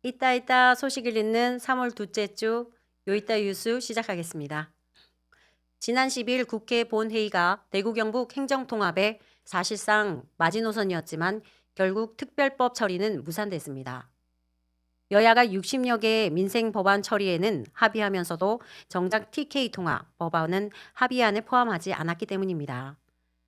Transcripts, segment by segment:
이따 소식을 읽는 3월 둘째 주 요이따 뉴스 시작하겠습니다. 지난 10일 국회 본회의가 대구 경북 행정통합의 사실상 마지노선이었지만 결국 특별법 처리는 무산됐습니다. 여야가 60여 개의 민생 법안 처리에는 합의하면서도 정작 TK 통합 법안은 합의안에 포함하지 않았기 때문입니다.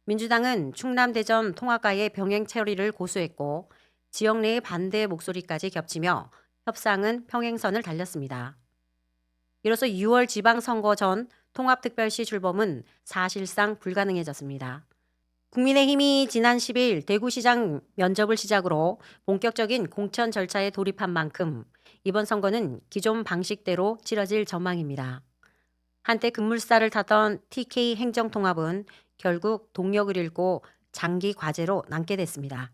민주당은 충남 대전 통합과의 병행 처리를 고수했고 지역 내의 반대 목소리까지 겹치며 협상은 평행선을 달렸습니다. 이로써 6월 지방선거 전 통합특별시 출범은 사실상 불가능해졌습니다. 국민의힘이 지난 10일 대구시장 면접을 시작으로 본격적인 공천 절차에 돌입한 만큼 이번 선거는 기존 방식대로 치러질 전망입니다. 한때 급물살을 타던 TK 행정통합은 결국 동력을 잃고 장기 과제로 남게 됐습니다.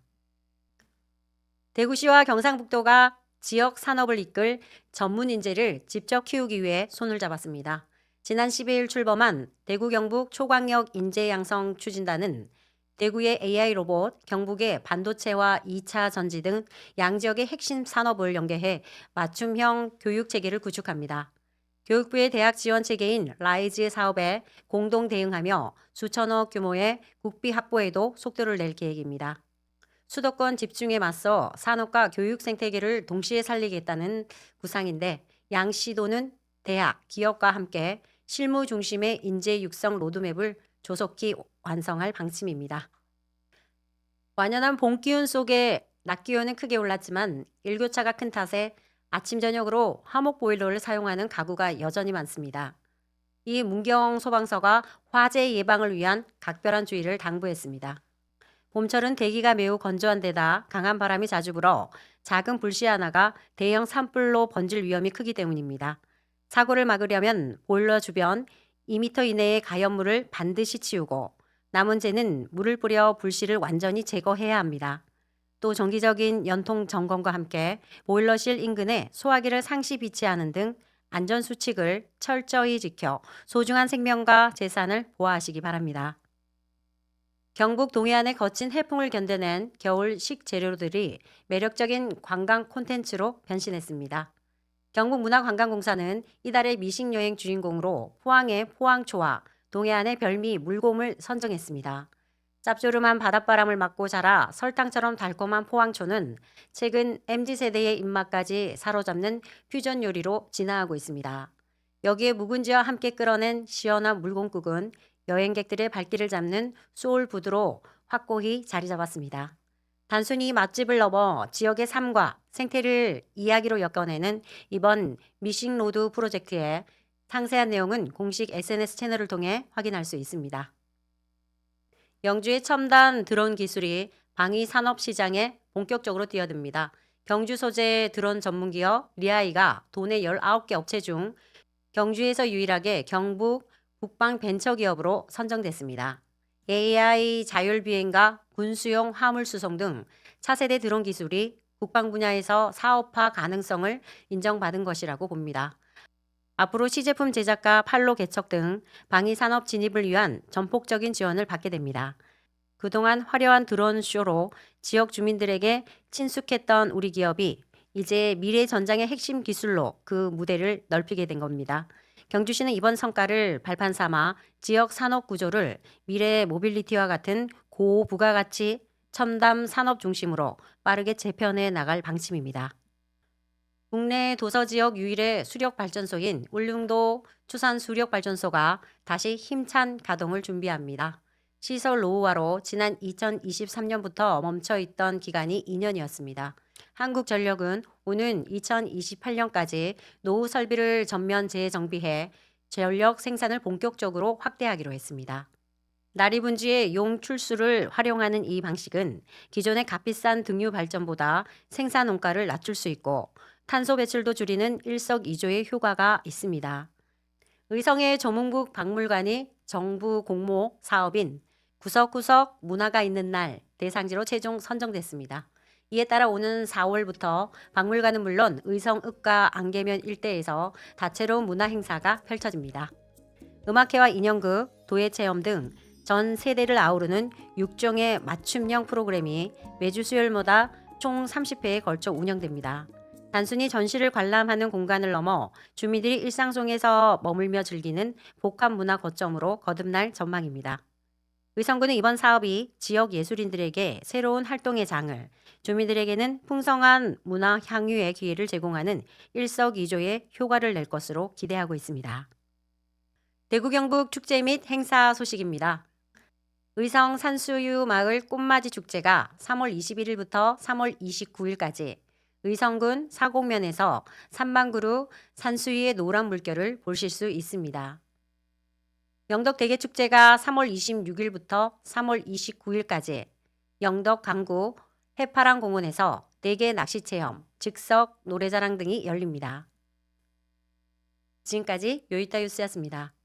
대구시와 경상북도가 지역 산업을 이끌 전문 인재를 직접 키우기 위해 손을 잡았습니다. 지난 12일 출범한 대구 경북 초광역 인재 양성 추진단은 대구의 AI 로봇, 경북의 반도체와 2차 전지 등 양지역의 핵심 산업을 연계해 맞춤형 교육 체계를 구축합니다. 교육부의 대학 지원 체계인 라이즈 사업에 공동 대응하며 수천억 규모의 국비 확보에도 속도를 낼 계획입니다. 수도권 집중에 맞서 산업과 교육 생태계를 동시에 살리겠다는 구상인데 양시도는 대학, 기업과 함께 실무 중심의 인재 육성 로드맵을 조속히 완성할 방침입니다. 완연한 봄 기운 속에 낮 기온은 크게 올랐지만 일교차가 큰 탓에 아침 저녁으로 화목 보일러를 사용하는 가구가 여전히 많습니다. 이 문경 소방서가 화재 예방을 위한 각별한 주의를 당부했습니다. 봄철은 대기가 매우 건조한 데다 강한 바람이 자주 불어 작은 불씨 하나가 대형 산불로 번질 위험이 크기 때문입니다. 사고를 막으려면 보일러 주변 2m 이내의 가연물을 반드시 치우고 남은 재는 물을 뿌려 불씨를 완전히 제거해야 합니다. 또 정기적인 연통 점검과 함께 보일러실 인근에 소화기를 상시 비치하는 등 안전수칙을 철저히 지켜 소중한 생명과 재산을 보호하시기 바랍니다. 경북 동해안의 거친 해풍을 견뎌낸 겨울 식재료들이 매력적인 관광 콘텐츠로 변신했습니다. 경북문화관광공사는 이달의 미식여행 주인공으로 포항의 포항초와 동해안의 별미 물곰을 선정했습니다. 짭조름한 바닷바람을 맞고 자라 설탕처럼 달콤한 포항초는 최근 MZ세대의 입맛까지 사로잡는 퓨전 요리로 진화하고 있습니다. 여기에 묵은지와 함께 끓여낸 시원한 물곰국은 여행객들의 발길을 잡는 소울푸드로 확고히 자리 잡았습니다. 단순히 맛집을 넘어 지역의 삶과 생태를 이야기로 엮어내는 이번 미싱로드 프로젝트의 상세한 내용은 공식 SNS 채널을 통해 확인할 수 있습니다. 영주의 첨단 드론 기술이 방위 산업 시장에 본격적으로 뛰어듭니다. 경주 소재 드론 전문기업 리아이가 도내 19개 업체 중 경주에서 유일하게 경북 국방벤처기업으로 선정됐습니다. AI 자율비행과 군수용 화물 수송 등 차세대 드론 기술이 국방 분야에서 사업화 가능성을 인정받은 것이라고 봅니다. 앞으로 시제품 제작과 판로 개척 등 방위 산업 진입을 위한 전폭적인 지원을 받게 됩니다. 그동안 화려한 드론 쇼로 지역 주민들에게 친숙했던 우리 기업이 이제 미래 전장의 핵심 기술로 그 무대를 넓히게 된 겁니다. 경주시는 이번 성과를 발판 삼아 지역 산업 구조를 미래 모빌리티와 같은 고부가가치 첨단 산업 중심으로 빠르게 재편해 나갈 방침입니다. 국내 도서지역 유일의 수력발전소인 울릉도 추산수력발전소가 다시 힘찬 가동을 준비합니다. 시설 노후화로 지난 2023년부터 멈춰있던 기간이 2년이었습니다. 한국전력은 오는 2028년까지 노후 설비를 전면 재정비해 전력 생산을 본격적으로 확대하기로 했습니다. 나리분지의 용출수를 활용하는 이 방식은 기존의 값비싼 등유 발전보다 생산 원가를 낮출 수 있고 탄소 배출도 줄이는 일석이조의 효과가 있습니다. 의성의 조문국 박물관이 정부 공모 사업인 구석구석 문화가 있는 날 대상지로 최종 선정됐습니다. 이에 따라 오는 4월부터 박물관은 물론 의성 읍과 안개면 일대에서 다채로운 문화 행사가 펼쳐집니다. 음악회와 인형극, 도예체험 등 전 세대를 아우르는 6종의 맞춤형 프로그램이 매주 수요일마다 총 30회에 걸쳐 운영됩니다. 단순히 전시를 관람하는 공간을 넘어 주민들이 일상 속에서 머물며 즐기는 복합 문화 거점으로 거듭날 전망입니다. 의성군은 이번 사업이 지역 예술인들에게 새로운 활동의 장을, 주민들에게는 풍성한 문화 향유의 기회를 제공하는 일석이조의 효과를 낼 것으로 기대하고 있습니다. 대구 경북 축제 및 행사 소식입니다. 의성 산수유 마을 꽃맞이 축제가 3월 21일부터 3월 29일까지 의성군 사곡면에서 산방구루 산수유의 노란 물결을 보실 수 있습니다. 영덕 대게축제가 3월 26일부터 3월 29일까지 영덕 강구 해파랑 공원에서 대게 낚시 체험, 즉석 노래자랑 등이 열립니다. 지금까지 요이따 뉴스였습니다.